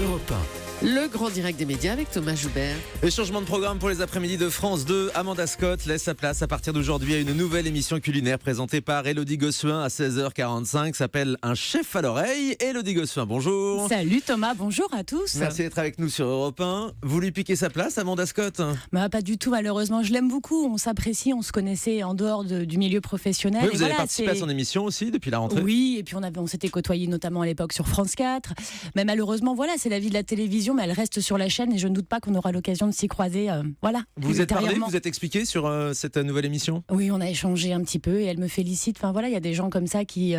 Europe 1. Le grand direct des médias avec Thomas Joubert. Le changement de programme pour les après-midi de France 2. Amanda Scott laisse sa place à partir d'aujourd'hui à une nouvelle émission culinaire présentée par Élodie Gossuin à 16h45. S'appelle Un chef à l'oreille. Élodie Gossuin, bonjour. Salut Thomas, bonjour à tous. Merci d'être avec nous sur Europe 1. Vous lui piquez sa place, Amanda Scott? Pas du tout, malheureusement. Je l'aime beaucoup. On s'apprécie, on se connaissait en dehors du milieu professionnel. Oui, vous avez participé à son émission aussi depuis la rentrée. Oui, et puis on s'était côtoyés notamment à l'époque sur France 4. Mais malheureusement, voilà, c'est la vie de la télévision, mais elle reste sur la chaîne et je ne doute pas qu'on aura l'occasion de s'y croiser. Vous êtes parlé, vous êtes expliqué sur cette nouvelle émission? Oui, on a échangé un petit peu et elle me félicite. Enfin voilà, il y a des gens comme ça qui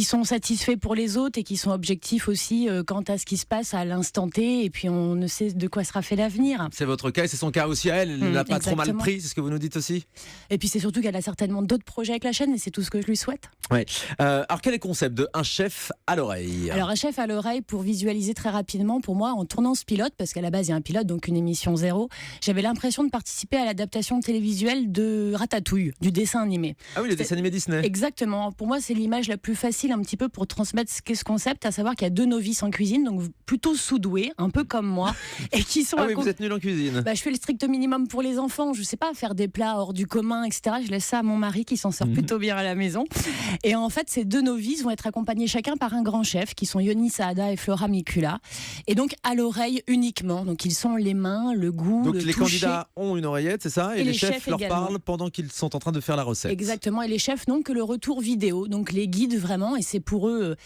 sont satisfaits pour les autres et qui sont objectifs aussi quant à ce qui se passe à l'instant T. Et puis on ne sait de quoi sera fait l'avenir. C'est votre cas et c'est son cas aussi à elle. Elle n'a pas trop mal Exactement. pris, c'est ce que vous nous dites aussi? Et puis c'est surtout qu'elle a certainement d'autres projets avec la chaîne et c'est tout ce que je lui souhaite. Ouais. Alors quel est le concept de Un chef à l'oreille? Alors un chef à l'oreille, pour visualiser très rapidement, pour moi, en tournant ce pilote, parce qu'à la base il y a un pilote, donc une émission zéro, j'avais l'impression de participer à l'adaptation télévisuelle de Ratatouille, du dessin animé. Ah oui, le dessin animé Disney. Exactement. Pour moi, c'est l'image la plus facile un petit peu pour transmettre ce qu'est ce concept, à savoir qu'il y a deux novices en cuisine, donc plutôt sous-doués, un peu comme moi, et qui sont... Ah oui, vous êtes nul en cuisine. Je fais le strict minimum pour les enfants. Je sais pas faire des plats hors du commun, etc. Je laisse ça à mon mari qui s'en sort plutôt bien à la maison. Et en fait, ces deux novices vont être accompagnés chacun par un grand chef, qui sont Yoni Saada et Flora Mikula. Et donc à l'oreille uniquement. Donc ils sont les mains, le goût, donc le les toucher. candidats ont une oreillette, c'est ça? Et les chefs leur également. parlent pendant qu'ils sont en train de faire la recette. Exactement. Et les chefs n'ont que le retour vidéo. Donc les guident vraiment. Et c'est pour eux...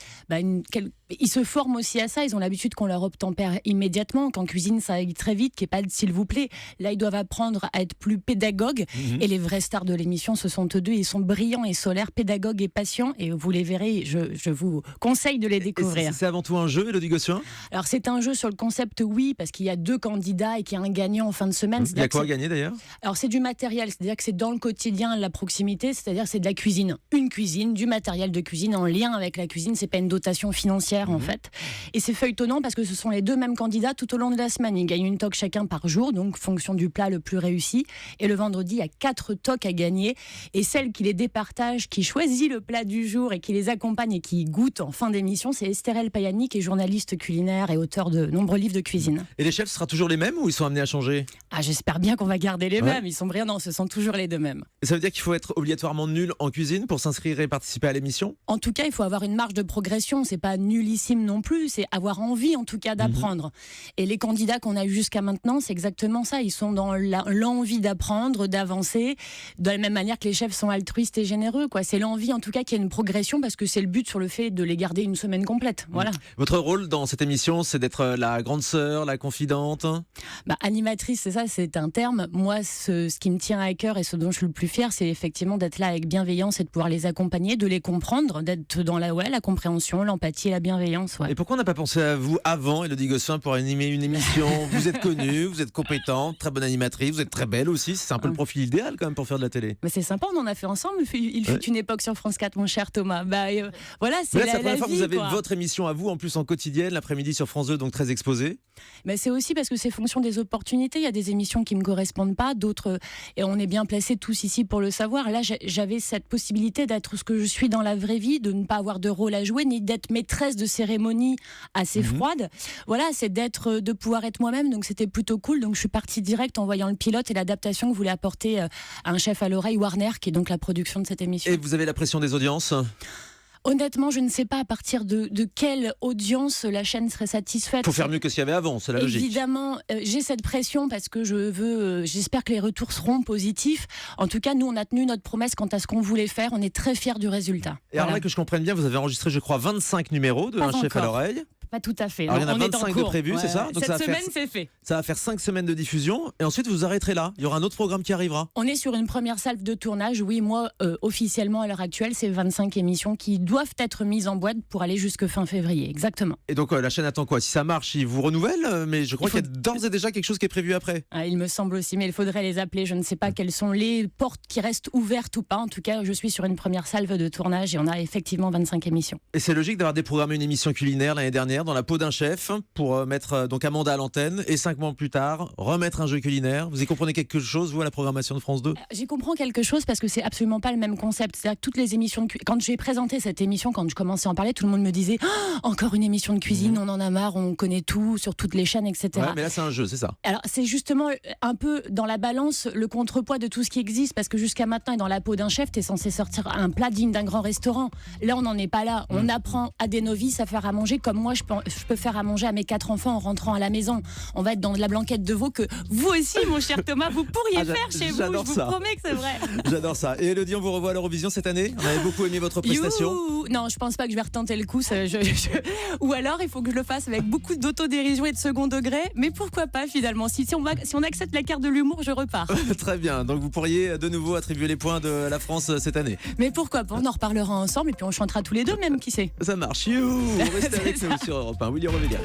Ils se forment aussi à ça. Ils ont l'habitude qu'on leur obtempère immédiatement. Qu'en cuisine, ça aille très vite, qu'il n'y ait pas de s'il vous plaît. Là, ils doivent apprendre à être plus pédagogues. Et les vrais stars de l'émission, ce sont eux deux. Ils sont brillants et solaires, pédagogues et patients. Et vous les verrez, je vous conseille de les découvrir. Et c'est avant tout un jeu, Élodie Gossuin? Alors, c'est un jeu sur le concept, oui, parce qu'il y a deux candidats et qu'il y a un gagnant en fin de semaine. Il y a quoi à gagner d'ailleurs? Alors, c'est du matériel. C'est-à-dire que c'est dans le quotidien, la proximité. C'est-à-dire c'est de la cuisine. Une cuisine, du matériel de cuisine en lien avec la cuisine. C'est pas une dotation financière, en fait. Et c'est feuilletonnant parce que ce sont les deux mêmes candidats tout au long de la semaine. Ils gagnent une toque chacun par jour, donc fonction du plat le plus réussi. Et le vendredi, il y a 4 toques à gagner. Et celle qui les départage, qui choisit le plat du jour et qui les accompagne et qui goûte en fin d'émission, c'est Estherelle Payani, qui est journaliste culinaire et auteur de nombreux livres de cuisine. Et les chefs, ce sera toujours les mêmes ou ils sont amenés à changer? J'espère bien qu'on va garder les mêmes. Ils sont brillants, non, ce sont toujours les deux mêmes. Et ça veut dire qu'il faut être obligatoirement nul en cuisine pour s'inscrire et participer à l'émission? En tout cas, il faut avoir une marge de progression. C'est pas nullissime non plus, c'est avoir envie en tout cas d'apprendre. Et les candidats qu'on a eu jusqu'à maintenant, c'est exactement ça. Ils sont dans l'envie d'apprendre, d'avancer, de la même manière que les chefs sont altruistes et généreux, quoi. C'est l'envie en tout cas qu'il y ait une progression, parce que c'est le but sur le fait de les garder une semaine complète. Voilà. Votre rôle dans cette émission, c'est d'être la grande sœur, la confidente? Animatrice, c'est ça, c'est un terme. Moi, ce qui me tient à cœur et ce dont je suis le plus fière, c'est effectivement d'être là avec bienveillance et de pouvoir les accompagner, de les comprendre, d'être dans la compréhension, l'empathie et la bienveillance. Ouais. Et pourquoi on n'a pas pensé à vous avant, Élodie Gossuin, pour animer une émission? Vous êtes connue, vous êtes compétente, très bonne animatrice, vous êtes très belle aussi. C'est un peu le profil idéal quand même pour faire de la télé. Mais c'est sympa, on en a fait ensemble. Il fut une époque sur France 4, mon cher Thomas. Voilà, c'est là, c'est la première fois que vous avez quoi. votre émission à vous, en plus en quotidienne, l'après-midi sur France 2, donc très exposée. Mais c'est aussi parce que c'est fonction des opportunités. Il y a des émissions qui ne me correspondent pas, d'autres, et on est bien placés tous ici pour le savoir. Là, j'avais cette possibilité d'être ce que je suis dans la vraie vie, de ne pas avoir de rôle à jouer, ni d'être maîtresse de cérémonie assez froide. Voilà, c'est de pouvoir être moi-même, donc c'était plutôt cool. Donc je suis partie direct en voyant le pilote et l'adaptation que voulait apporter un chef à l'oreille, Warner, qui est donc la production de cette émission. Et vous avez la pression des audiences? Honnêtement, je ne sais pas à partir de quelle audience la chaîne serait satisfaite. Il faut faire mieux que ce qu'il y avait avant, c'est la logique. Évidemment, j'ai cette pression parce que j'espère que les retours seront positifs. En tout cas, nous, on a tenu notre promesse quant à ce qu'on voulait faire. On est très fiers du résultat. Et alors là, que je comprenne bien, vous avez enregistré, je crois, 25 numéros de Un chef à l'oreille. Pas tout à fait. Alors, il y en a on est 25 de prévus, c'est ça? Donc cette semaine, c'est fait. Ça va faire 5 semaines de diffusion et ensuite vous arrêterez là. Il y aura un autre programme qui arrivera. On est sur une première salve de tournage. Oui, moi, officiellement, à l'heure actuelle, c'est 25 émissions qui doivent être mises en boîte pour aller jusque fin février. Exactement. Et donc, la chaîne attend quoi? Si ça marche, ils vous renouvellent, mais je crois qu'il y a d'ores et déjà quelque chose qui est prévu après. Il me semble aussi, mais il faudrait les appeler. Je ne sais pas quelles sont les portes qui restent ouvertes ou pas. En tout cas, je suis sur une première salve de tournage et on a effectivement 25 émissions. Et c'est logique d'avoir déprogrammé une émission culinaire l'année dernière culinaire dans la peau d'un chef pour mettre donc Amanda à l'antenne et 5 mois plus tard remettre un jeu culinaire. Vous y comprenez quelque chose, vous, à la programmation de France 2? J'y comprends quelque chose parce que c'est absolument pas le même concept. C'est-à-dire que toutes les émissions quand j'ai présenté cette émission, quand je commençais à en parler, tout le monde me disait encore une émission de cuisine, on en a marre, on connaît tout sur toutes les chaînes, etc. Ouais, mais là c'est un jeu, c'est ça. Alors c'est justement un peu dans la balance le contrepoids de tout ce qui existe, parce que jusqu'à maintenant, dans la peau d'un chef, t'es censé sortir un plat digne d'un grand restaurant. Là, on n'en est pas là. On apprend à des novices à faire à manger comme moi je peux faire à manger à mes 4 enfants en rentrant à la maison. On va être dans de la blanquette de veau que vous aussi, mon cher Thomas, vous pourriez faire chez vous. Je vous promets que c'est vrai. J'adore ça. Et Élodie, on vous revoit à l'Eurovision cette année? On avait beaucoup aimé votre prestation. Non, je pense pas que je vais retenter le coup. Ou alors, il faut que je le fasse avec beaucoup d'autodérision et de second degré. Mais pourquoi pas finalement? Si on accepte la carte de l'humour, je repars. Très bien. Donc vous pourriez de nouveau attribuer les points de la France cette année. Mais pourquoi pas? On en reparlera ensemble et puis on chantera tous les deux même, qui sait? Ça marche. Restez avec nous sur Europe 1. Willy Romélia.